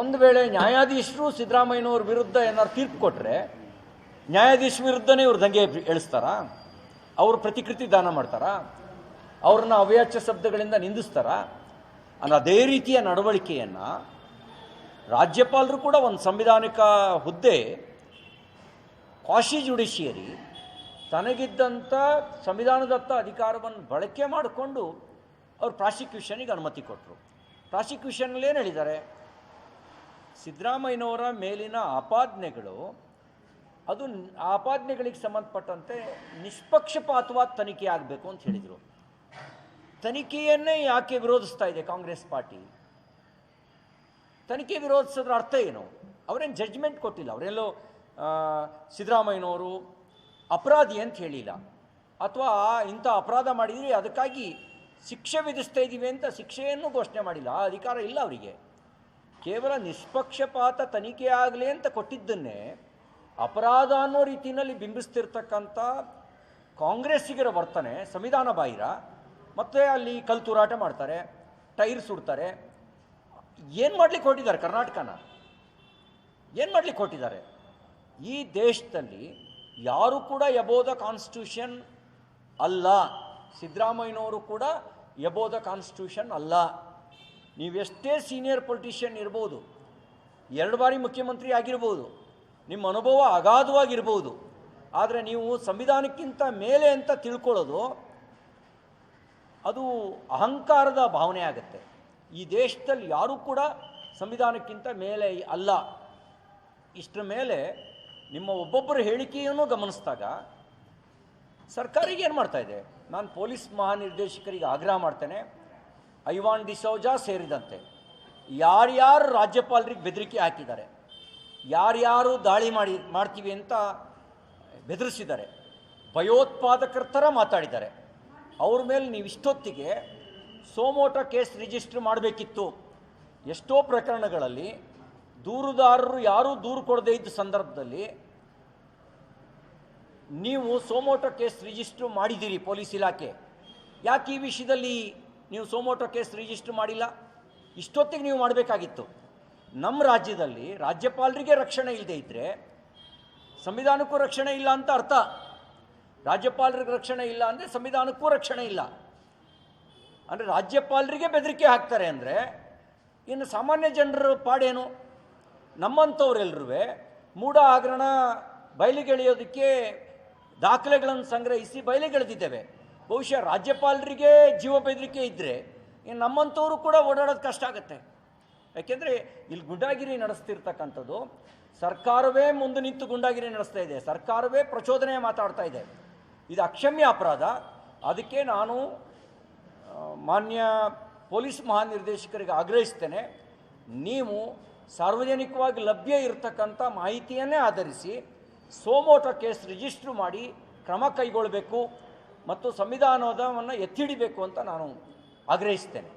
ಒಂದು ವೇಳೆ ನ್ಯಾಯಾಧೀಶರು ಸಿದ್ದರಾಮಯ್ಯನವ್ರ ವಿರುದ್ಧ ಏನಾದ್ರು ತೀರ್ಪು ಕೊಟ್ಟರೆ ನ್ಯಾಯಾಧೀಶ ವಿರುದ್ಧನೇ ಇವ್ರು ದಂಗೆ ಎಳಿಸ್ತಾರಾ? ಅವರು ಪ್ರತಿಕೃತಿ ದಾನ ಮಾಡ್ತಾರಾ? ಅವ್ರನ್ನ ಅವ್ಯಾಚ್ಯ ಶಬ್ದಗಳಿಂದ ನಿಂದಿಸ್ತಾರಾ? ಅದೇ ರೀತಿಯ ನಡವಳಿಕೆಯನ್ನು ರಾಜ್ಯಪಾಲರು ಕೂಡ ಒಂದು ಸಂವಿಧಾನಿಕ ಹುದ್ದೆ ಕ್ವಾಶಿ ಜುಡಿಷಿಯರಿ ತನಗಿದ್ದಂಥ ಸಂವಿಧಾನದತ್ತ ಅಧಿಕಾರವನ್ನು ಬಳಕೆ ಮಾಡಿಕೊಂಡು ಅವರು ಪ್ರಾಸಿಕ್ಯೂಷನಿಗೆ ಅನುಮತಿ ಕೊಟ್ಟರು. ಪ್ರಾಸಿಕ್ಯೂಷನಲ್ಲಿ ಏನು ಹೇಳಿದ್ದಾರೆ? ಸಿದ್ದರಾಮಯ್ಯನವರ ಮೇಲಿನ ಆಪಾದನೆಗಳು ಅದು ಆಪಾದನೆಗಳಿಗೆ ಸಂಬಂಧಪಟ್ಟಂತೆ ನಿಷ್ಪಕ್ಷಪಾತವಾದ ತನಿಖೆ ಆಗಬೇಕು ಅಂತ ಹೇಳಿದರು. ತನಿಖೆಯನ್ನೇ ಯಾಕೆ ವಿರೋಧಿಸ್ತಾ ಇದೆ ಕಾಂಗ್ರೆಸ್ ಪಾರ್ಟಿ? ತನಿಖೆ ವಿರೋಧಿಸೋದ್ರ ಅರ್ಥ ಏನು? ಅವರೇನು ಜಡ್ಜ್ಮೆಂಟ್ ಕೊಟ್ಟಿಲ್ಲ, ಅವರೆಲ್ಲೋ ಸಿದ್ದರಾಮಯ್ಯನವರು ಅಪರಾಧಿ ಅಂತ ಹೇಳಿಲ್ಲ, ಅಥವಾ ಇಂಥ ಅಪರಾಧ ಮಾಡಿದರೆ ಅದಕ್ಕಾಗಿ ಶಿಕ್ಷೆ ವಿಧಿಸ್ತಾ ಇದ್ದೀವಿ ಅಂತ ಶಿಕ್ಷೆಯನ್ನು ಘೋಷಣೆ ಮಾಡಿಲ್ಲ. ಆ ಅಧಿಕಾರ ಇಲ್ಲ ಅವರಿಗೆ. ಕೇವಲ ನಿಷ್ಪಕ್ಷಪಾತ ತನಿಖೆ ಆಗಲಿ ಅಂತ ಕೊಟ್ಟಿದ್ದನ್ನೇ ಅಪರಾಧ ಅನ್ನೋ ರೀತಿಯಲ್ಲಿ ಬಿಂಬಿಸ್ತಿರ್ತಕ್ಕಂಥ ಕಾಂಗ್ರೆಸ್ಸಿಗರ ವರ್ತನೆ ಸಂವಿಧಾನ ಬಾಹಿರ. ಮತ್ತು ಅಲ್ಲಿ ಕಲ್ಲು ತೂರಾಟ ಮಾಡ್ತಾರೆ, ಟೈರ್ ಸುಡ್ತಾರೆ. ಏನು ಮಾಡಲಿಕ್ಕೆ ಹೊರಟಿದ್ದಾರೆ? ಕರ್ನಾಟಕನ ಏನು ಮಾಡಲಿಕ್ಕೆ ಹೊರಟಿದ್ದಾರೆ? ಈ ದೇಶದಲ್ಲಿ ಯಾರು ಕೂಡ ಎಬೋ ದ ಕಾನ್ಸ್ಟಿಟ್ಯೂಷನ್ ಅಲ್ಲ. ಸಿದ್ದರಾಮಯ್ಯನವರು ಕೂಡ ಎಬೋ ದ ಕಾನ್ಸ್ಟಿಟ್ಯೂಷನ್ ಅಲ್ಲ. ನೀವೆಷ್ಟೇ ಸೀನಿಯರ್ ಪೊಲಿಟಿಷಿಯನ್ ಇರ್ಬೋದು, 2 ಬಾರಿ ಮುಖ್ಯಮಂತ್ರಿ ಆಗಿರ್ಬೋದು, ನಿಮ್ಮ ಅನುಭವ ಅಗಾಧವಾಗಿರ್ಬೋದು, ಆದರೆ ನೀವು ಸಂವಿಧಾನಕ್ಕಿಂತ ಮೇಲೆ ಅಂತ ತಿಳ್ಕೊಳ್ಳೋದು ಅದು ಅಹಂಕಾರದ ಭಾವನೆ ಆಗುತ್ತೆ. ಈ ದೇಶದಲ್ಲಿ ಯಾರೂ ಕೂಡ ಸಂವಿಧಾನಕ್ಕಿಂತ ಮೇಲೆ ಅಲ್ಲ. ಇಷ್ಟರ ಮೇಲೆ ನಿಮ್ಮ ಒಬ್ಬೊಬ್ಬರ ಹೇಳಿಕೆಯನ್ನು ಗಮನಿಸಿದಾಗ ಸರ್ಕಾರಿಗೆ ಏನು ಮಾಡ್ತಾ ಇದೆ? ನಾನು ಪೊಲೀಸ್ ಮಹಾನಿರ್ದೇಶಕರಿಗೆ ಆಗ್ರಹ ಮಾಡ್ತೇನೆ, ಐವಾನ್ ಡಿಸೋಜಾ ಸೇರಿದಂತೆ ಯಾರ್ಯಾರು ರಾಜ್ಯಪಾಲರಿಗೆ ಬೆದರಿಕೆ ಹಾಕಿದ್ದಾರೆ, ಯಾರ್ಯಾರು ದಾಳಿ ಮಾಡ್ತೀವಿ ಅಂತ ಬೆದರಿಸಿದ್ದಾರೆ, ಭಯೋತ್ಪಾದಕರ ಥರ ಮಾತಾಡಿದ್ದಾರೆ, ಅವ್ರ ಮೇಲೆ ನೀವು ಇಷ್ಟೊತ್ತಿಗೆ ಸೋಮೋಟೋ ಕೇಸ್ ರಿಜಿಸ್ಟರ್ ಮಾಡಬೇಕಿತ್ತು. ಎಷ್ಟೋ ಪ್ರಕರಣಗಳಲ್ಲಿ ದೂರುದಾರರು ಯಾರೂ ದೂರು ಕೊಡದೇ ಇದ್ದ ಸಂದರ್ಭದಲ್ಲಿ ನೀವು ಸೋಮೋಟೋ ಕೇಸ್ ರಿಜಿಸ್ಟರ್ ಮಾಡಿದ್ದೀರಿ ಪೊಲೀಸ್ ಇಲಾಖೆ. ಯಾಕೆ ಈ ವಿಷಯದಲ್ಲಿ ನೀವು ಸೋಮೋಟೋ ಕೇಸ್ ರಿಜಿಸ್ಟರ್ ಮಾಡಿಲ್ಲ? ಇಷ್ಟೊತ್ತಿಗೆ ನೀವು ಮಾಡಬೇಕಾಗಿತ್ತು. ನಮ್ಮ ರಾಜ್ಯದಲ್ಲಿ ರಾಜ್ಯಪಾಲರಿಗೆ ರಕ್ಷಣೆ ಇಲ್ಲದೆ ಇದ್ದರೆ ಸಂವಿಧಾನಕ್ಕೂ ರಕ್ಷಣೆ ಇಲ್ಲ ಅಂತ ಅರ್ಥ. ರಾಜ್ಯಪಾಲರಿಗೆ ರಕ್ಷಣೆ ಇಲ್ಲ ಅಂದರೆ ಸಂವಿಧಾನಕ್ಕೂ ರಕ್ಷಣೆ ಇಲ್ಲ. ಅಂದರೆ ರಾಜ್ಯಪಾಲರಿಗೆ ಬೆದರಿಕೆ ಹಾಕ್ತಾರೆ ಅಂದರೆ ಇನ್ನು ಸಾಮಾನ್ಯ ಜನರ ಪಾಡೇನು? ನಮ್ಮಂಥವ್ರೆಲ್ಲರೂ ಮೂಢ ಹಗರಣ ಬಯಲಿಗೆಳೆಯೋದಕ್ಕೆ ದಾಖಲೆಗಳನ್ನು ಸಂಗ್ರಹಿಸಿ ಬಯಲಿಗೆಳೆದಿದ್ದೇವೆ. ಬಹುಶಃ ರಾಜ್ಯಪಾಲರಿಗೆ ಜೀವ ಬೆದರಿಕೆ ಇದ್ದರೆ ಇನ್ನು ನಮ್ಮಂಥವರು ಕೂಡ ಓಡಾಡೋದು ಕಷ್ಟ ಆಗುತ್ತೆ. ಯಾಕೆಂದರೆ ಇಲ್ಲಿ ಗುಂಡಾಗಿರಿ ನಡೆಸ್ತಿರ್ತಕ್ಕಂಥದ್ದು ಸರ್ಕಾರವೇ ಮುಂದೆ ನಿಂತು ಗುಂಡಾಗಿರಿ ನಡೆಸ್ತಾ ಇದೆ, ಸರ್ಕಾರವೇ ಪ್ರಚೋದನೆ ಮಾತಾಡ್ತಾ ಇದೆ. ಇದು ಅಕ್ಷಮ್ಯ ಅಪರಾಧ. ಅದಕ್ಕೆ ನಾನು ಮಾನ್ಯ ಪೊಲೀಸ್ ಮಹಾನಿರ್ದೇಶಕರಿಗೆ ಆಗ್ರಹಿಸ್ತೇನೆ, ನೀವು ಸಾರ್ವಜನಿಕವಾಗಿ ಲಭ್ಯ ಇರತಕ್ಕಂಥ ಮಾಹಿತಿಯನ್ನೇ ಆಧರಿಸಿ ಸೋಮೋಟೋ ಕೇಸ್ ರಿಜಿಸ್ಟ್ರ್ ಮಾಡಿ ಕ್ರಮ ಕೈಗೊಳ್ಳಬೇಕು ಮತ್ತು ಸಂವಿಧಾನವನ್ನು ಎತ್ತಿಡಿಬೇಕು ಅಂತ ನಾನು ಆಗ್ರಹಿಸ್ತೇನೆ.